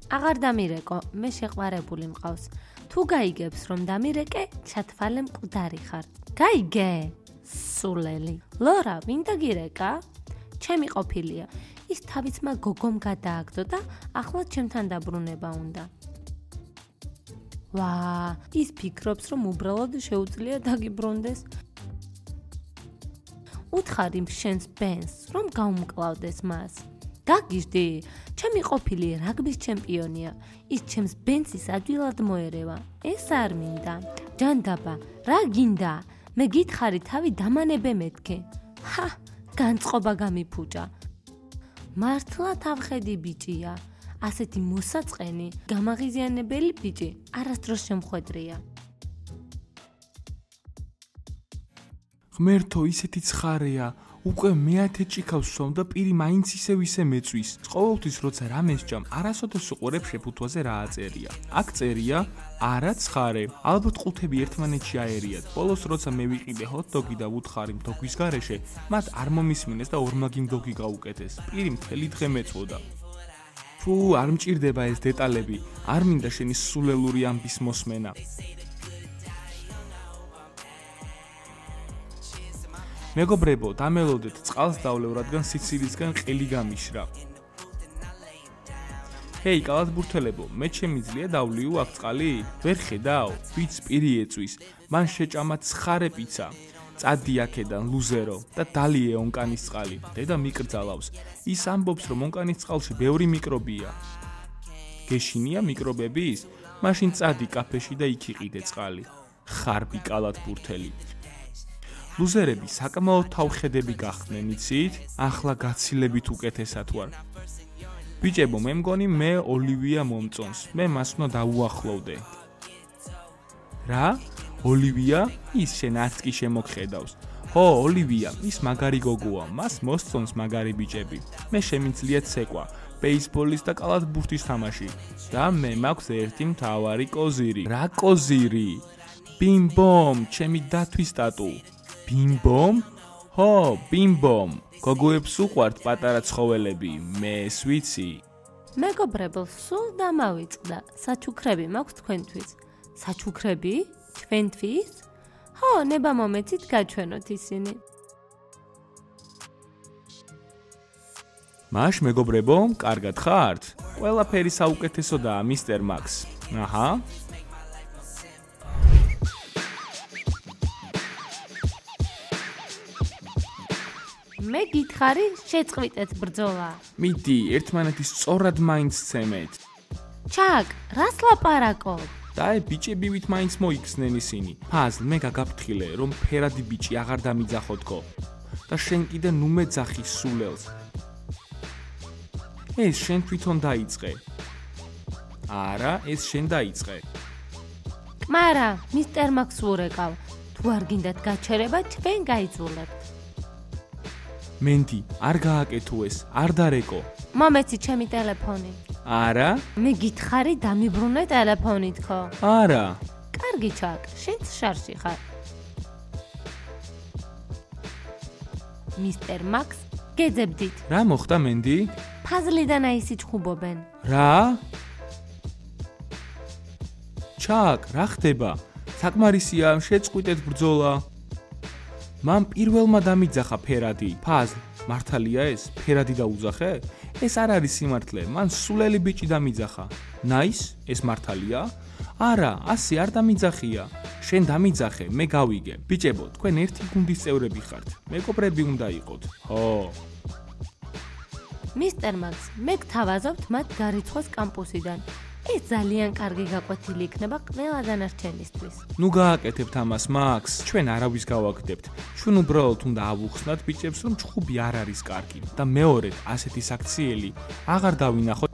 აღარ დამირეკო, მე შეყვარებული მყავს. თუ გაიგებს რომ დამირეკე, ჩათვალე მკვდარი ხარ. გაიგე? სულელი. ლორა, ვინ დაგირეკა? ჩემი ყოფილია. ის თავისმა გოგომ გადააგდო და ახლა ჩემთან დაბრუნება უნდა. ვა, ის ფიქრობს რომ უბრალოდ შეუძლია დაგიბრუნდეს. უთხარი შენს ბენს, რომ გაუმკლავდეს მას. გაგიჟდი, ჩემი ყოფილი რაგბის ჩემპიონია. ის ჩემს ბენსის ადვილად მოერევა. ეს არ მინდა. ჯანდაბა, რა გინდა? მე გითხარი თავი დამანებე მეთქე. ჰა, განწყობა გამიფუჭა. მართლა თავხედი ბიჭია. ასეთი მოსაწყენი, გამაღიზიანებელი ბიჭი არასდროს შემხვედრია. ღმერთო, ისეთი ცხარეა. უკვე მეათე ჭიქავს სვამ და პირი მაინც ისევ ისე მეწვის. ყოველთვის როცა რამეს ჭამ, არასოდეს უყურებ შეფუთვაზე რა აწერია. აქ წერია არა ცხარე. ალბათ ყუთები ერთმანეთში აერიათ. ბოლოს როცა მე ვიყიდე ჰოთ-დოგი და ვუთხარი მდოგვის გარეშე, მათ არ მომისმინეს და ორმაგი მდოგი გაუკეთეს. პირი მთელი დღე მეწვოდა. ფუ, არ მჭირდება ეს დეტალები. არ მინდა შენი სულელური ამბის მოსმენა. მეგობრებო, დამელოდეთ, წყალს დავლევ, რადგან სიცილისგან ყელი გამიშრა. ჰეი, კალათბურთელებო, მე შემიძლია დავლიო აქ წყალი? ვერ ხედავ? ვიც პირი ეწვის. მან შეჭამა ცხარე პიცა. წადი აქედან, ლუზერო და დალიე ონკანის წყალი. დედა მიკრძალავს. ის ამბობს, რომ ონკანის წყალში ბევრი მიკრობია. გეშინია მიკრობების? მაშინ წადი კაფეში და იქ იყიდე წყალი. ხარბი კალათბურთელი. ლუზერები საკმაოდ თავხედები გახდნენ, იცით? ახლა გაცილებით უკეთესად ვარ. ბიჭებო, მე მგონი მე ოლივია მომწონს. მე მას უნდა დავუახლოვდე. რა? ოლივია? ის შენ არც კი შემოგხედავს. ხო, ოლივია, ის მაგარი გოგოა. მას მოსწონს მაგარი ბიჭები. მე შემიძლია ცეკვა, ბეისბოლის და კალათბურთის თამაში. და მე მაქვს ერთი მთავარი კოზირი. რა კოზირი? ბიმბომ, ჩემი დათვის ტატუ. ბიმბომ? ხო, ბიმბომ. გოგოებს უყვართ პატარა ცხოველები, მე ეს ვიცი. მეგობრებო, სულ დამავიწყდა. საჩუქრები მაქვს თქვენთვის. საჩუქრები? ჩვენთვის? ხო, ნება მომეცით გაჩვენოთ ისინი. მაშ მეგობრებო, კარგად ხართ? ყველაფერი საუკეთესოდაა, მისტერ მაქს. აჰა. მე გითხარი, შეწყვიტეთ ბრძოლა. მიდი, ერთმანეთის სწორად მაინც ცემეთ. ჩაკ, რას ლაპარაკობ? დაე ბიჭებივით მაინც მოიქცნენ ისინი. ფაზლ, მე გაგაფრთხილე, რომ ფერადი ბიჭი აღარ დამიძახოთქო. და შენ კიდე ნუ მეძახი სულელს. ეს შენ თვითონ დაიწყე. არა, ეს შენ დაიწყე. კმარა, მისტერ მაქს ვურეკავ. თუ არ გინდათ გაჩერება, ჩვენ გაიძულებთ. მენდი, არ გააკეთო ეს, არ დარეკო. მომეცი ჩემი ტელეფონი. არა? მე გითხარი დამიბრუნე ტელეფონით ხო? არა. კარგი ჩაკ, შენც შარში ხარ. მისტერ მაქს, გეძებდით. რა მოხდა მენდი? ფაზლიდან აისი ჩხუბობენ. რა? ჩაკ, რა ხდება? საკმარისია, შეწყვიტეთ ბრძოლა. მან პირველმა დამიძახა ფერადი. ფაზლ, მართალია ეს? ფერადი დაუძახე? ეს არ არის სიმართლე, მან სულელი ბიჭი დამიძახა. ნაის, ეს მართალია? არა, ასე არ დამიძახია. შენ დამიძახე, მე გავიგე. ბიჭებო, თქვენ ერთი გუნდის წევრები ხართ. მეგობრები უნდა იყოთ. ხო. მისტერ მაქს, მე გთავაზობთ მათ გარიცხოს კამპუსიდან. ეს ძალიან კარგი გაკვეთილი იქნება ყველა დანარჩენისთვის. ნუ გააკეთებთ ამას, მაქს. ჩვენ არავის გავაკეთებთ. ჩვენ უბრალოდ უნდა ავუხსნათ ბიჭებს, რომ ჩხუბი არ არის კარგი და მეორედ ასეთი საქციელი აღარ დავინახოთ.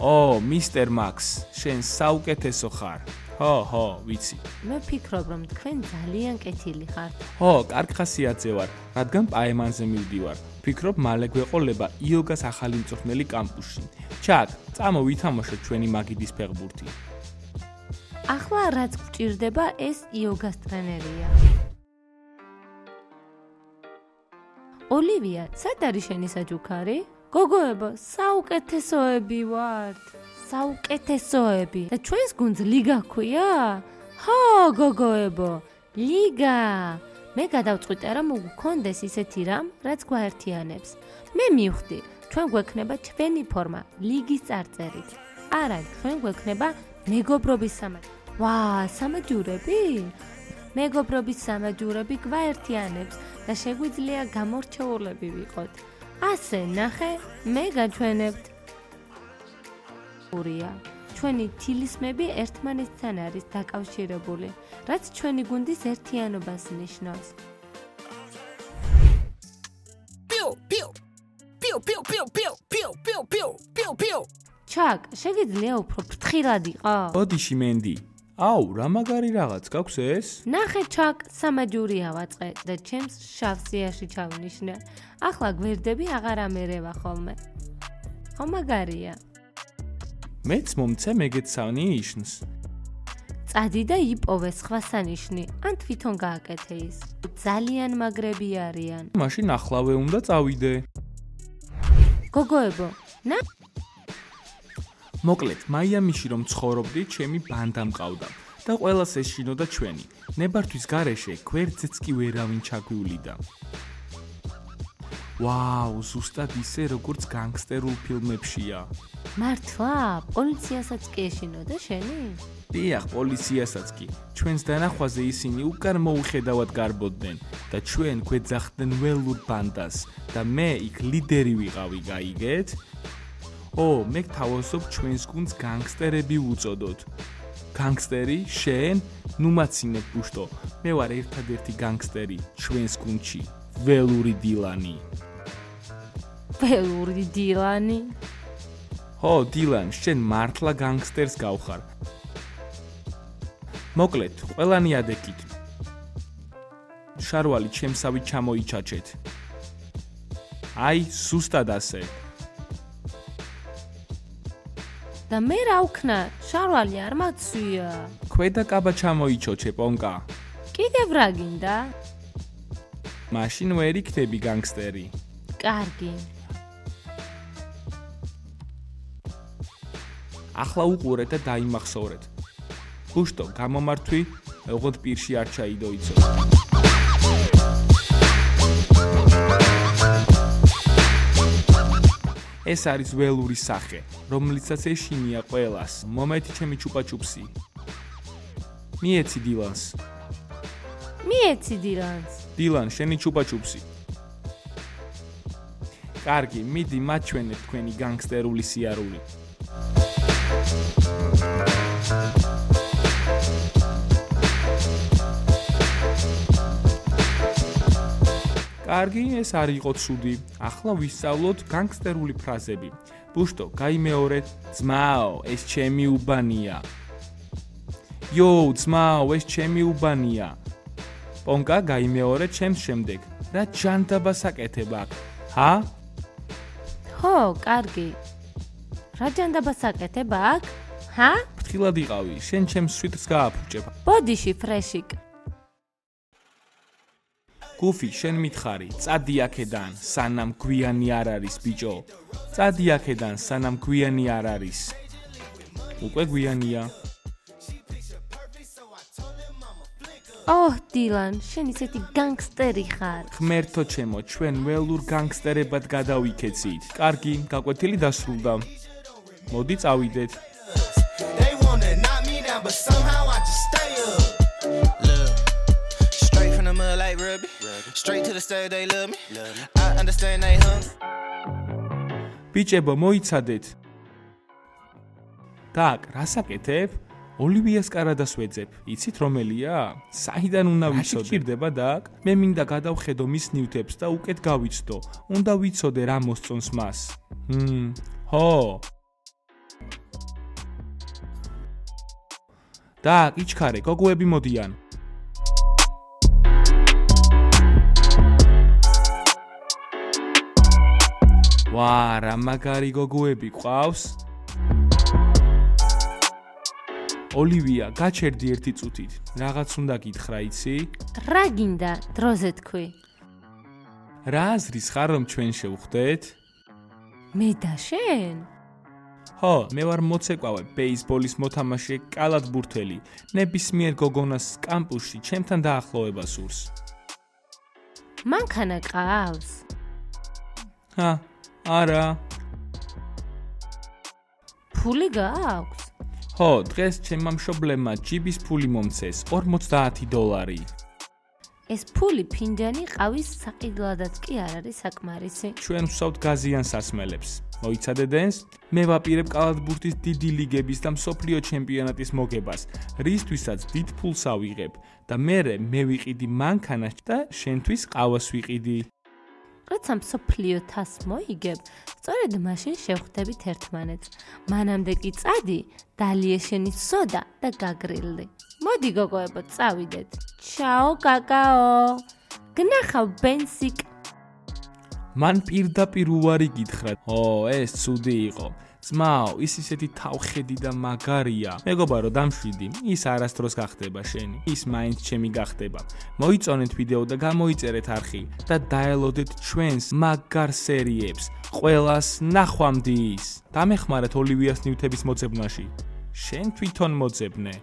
ო, მისტერ მაქს, შენ საუკეთესო ხარ. ხო, ვიცი. მე ვფიქრობ, რომ თქვენ ძალიან კეთილი ხართ. ხო, კარგ ხასიათზე ვარ, რადგან პაემანზე მივდივარ. ვფიქრობ, მალე გვეყოლება იოგას ახალი მწვრთნელი კამპუსში. ჩაკ, წამო ვითამაშოთ ჩვენი მაგიდის ფეხბურთი. ახლა რაც გვჭირდება, ეს იოგას ტრენერია. ოლივია, სად არის შენი საჩუქარი? გოგოებო, საუკეთესოები ვართ. საუკეთესოები. და ჩვენს გუნდს ლიგა ქვია? ხო, გოგოებო, ლიგა. მე გადავწყვიტე, რომ გქონდეს ისეთი რამ, რაც გვაერთიანებს. მე მივხვდი, ჩვენ გვექნება ჩვენი ფორმა ლიგის წარწერით. არა, ჩვენ გვექნება მეგობრობის სამაჯურები. ვა, სამაჯურები? მეგობრობის სამაჯურები გვაერთიანებს და შეგვიძლია გამორჩეულები ვიყოთ. ასე ნახე, მე გაჩვენებთ. ჩვენი თილისმები ერთმანეთთან არის დაკავშირებული, რაც ჩვენი გუნდის ერთიანობას ნიშნავს. ჩაკ, შეგიძლია უფრო ფრთხილად იყო? ოდიში მენდი. აუ, რა მაგარი რაღაც გაქვს ეს? ნახე ჩაკ, სამაჯური ავაწყე და ჩემს შავ სიაში ჩავნიშნე. ახლა გვერდები აღარ ამერევა ხოლმე. ხო მაგარია. მეც მომცე მეგეცავნი იშნს. წადი და იპოვე სხვა სანიშნი, ან თვითონ გააკეთე ის. ძალიან მაგრები არიან. მაშინ ახლავე უნდა წავიდე. გოგოებო, მოკლედ, მაიამიში რომ ცხოვრობდი, ჩემი ბანდა მყავდა და ყველას ეშინოდა ჩვენი. ნებართვის გარეშე გვერდზეც კი ვერავინ ჩაგვივლიდა. ვაუ, ზუსტად ისე როგორც განგსტერულ ფილმებშია. მართლა? პოლიციასაც კი ეშინოდა შენი? დიახ, პოლიციასაც კი. ჩვენს დანახვაზე ისინი უკან მოუხედავად გარბოდნენ და ჩვენ გვეძახდნენ ველურ ბანდას და მე იქ ლიდერი ვიყავი, გაიგეთ? მე გთავაზობ ჩვენს გუნდს განგსტერები ვუწოდოთ. განგსტერი? შენ? ნუ მაცინებ ბუშტო. მე ვარ ერთადერთი განგსტერი ჩვენს გუნდში. ველური დილანი. ველური დილანი? ხო, დილან, შენ მართლა განგსტერს გავხარ. მოკლედ, ყველანი ადეკით. შარვალი ჩემსავით ჩამოიჩაჩეთ. აი, სუსტად ასე. და მე რა ვქნა? შარვალი არ მაცვია. ქვედა კაბა ჩამოიჩოჩე, პონკა. კიდევ რა გინდა? მაშინ ვერ იქნები განგსტერი. კარგი. ახლა უყურეთ და დაიმახსოვრეთ. ბუშტო, გამომართვი, ოღონდ პირში არ ჩაიდოიცო. ეს არის ველური სახე, რომლიცაც ეშინია ყველას. მომეთი ჩემი ჩუპაჩუპსი. მიეცი დილანს. მიეცი დილანს. დილან, შენი ჩუპაჩუპსი. კარგი, მიდი მაჩვენეთ თქვენი განგსტერული სიარული. კარგი, ეს არ იყო ცუდი. ახლა ვისწავლოთ განგსტერული ფრაზები. ბუშტო, გაიმეორეთ. ძმაო, ეს ჩემი უბანია. იოუ, ძმაო, ეს ჩემი უბანია. პონკა, გაიმეორეთ ჩემს შემდეგ. რა ჯანდაბას აკეთებ აქ? ჰა? ხო, კარგი. რა ჯანდაბას აკეთებ აქ? ჰა? ფრთხილად იყავი, შენ ჩემს სვიტს გააფუჭებ. ბოდიში ფრეშიკ. გუფი, შენ მითხარი, წადი აქედან, სანამ გვიანი არ არის, ბიჭო. წადი აქედან, სანამ გვიანი არ არის. უკვე გვიანია. დილან, შენ ისეთი განგსტერი ხარ. ღმერთო ჩემო, ჩვენ ველურ განგსტერებად გადავიქეცით. კარგი, გაკვეთილი დასრულდა. მოდი წავიდეთ. Like Ruby. Straight to the stage, they love me. I understand they hungry. ბიჭებო, მოიცადეთ. დაკ, რას აკეთებ? ოლივიას კარადას ვეძებ. იცით რომელია? საიდან უნდა ვიცოდე? სჭირდება დაკ? მე მინდა გადავხედო მის ნივთებს და უკეთ გავიცდო. უნდა ვიცოდე რა მოსწონს მას. ხო. დაკ, იჩქარე, გოგოები მოდიან. ვა, რა მაგარი გოგოები ყავს? ოლივია, გაჩერდი ერთი წუთით. რაღაც უნდა გითხრა, იცი? რა გინდა, დროზე თქვი. რა აზრის ხარ, რომ ჩვენ შევხვდეთ? მე და შენ? ხო, მე ვარ მოცეკვავე, ბეისბოლის მოთამაშე კალათბურთელი. ნებისმიერ გოგონას კამპუსში ჩემთან დაახლოება სურს. მანქანა ყავს? არა. ფული გაქვს? ხო, დღეს ჩემმა მშობლებმა ჯიბის ფული მომცეს, $50. ეს ფული ფინჯანი ყავის საყიდლადაც კი არ არის საკმარისი. ჩვენ ვსვავთ გაზიან სასმელებს. მოიცადე დენს? მე ვაპირებ კალათბურთის დიდი ლიგების და მსოფლიო ჩემპიონატის მოგებას, რისთვისაც დიდ ფულს ავიღებ და მე ვიყიდი მანქანას და შენთვის ყავას ვიყიდი. როცა მსოფლიო თასს მოიგებ, სწორედ მაშინ შევხვდებით ერთმანეთს. მანამდე კი წადი, დალიე შენი სოდა და გაგრილდი. მოდი გოგოებო, წავიდეთ. ჩაო, კაკაო. გნახავ ბენსიკ. მან პირდაპირ უარი გითხრა. ეს ცუდი იყო. ძმაო, ის ისეთი თავხედი და მაგარია. მეგობარო, დამშვიდი. ის არასდროს გახდება შენი. ის მაინც ჩემი გახდება. მოიწონეთ ვიდეო და გამოიწერეთ არხი და დაელოდეთ ჩვენს მაგარ სერიებს. ყველას ნახვამდის. დამეხმარეთ ოლივიას ნივთების მოძებნაში. შენ თვითონ მოძებნე.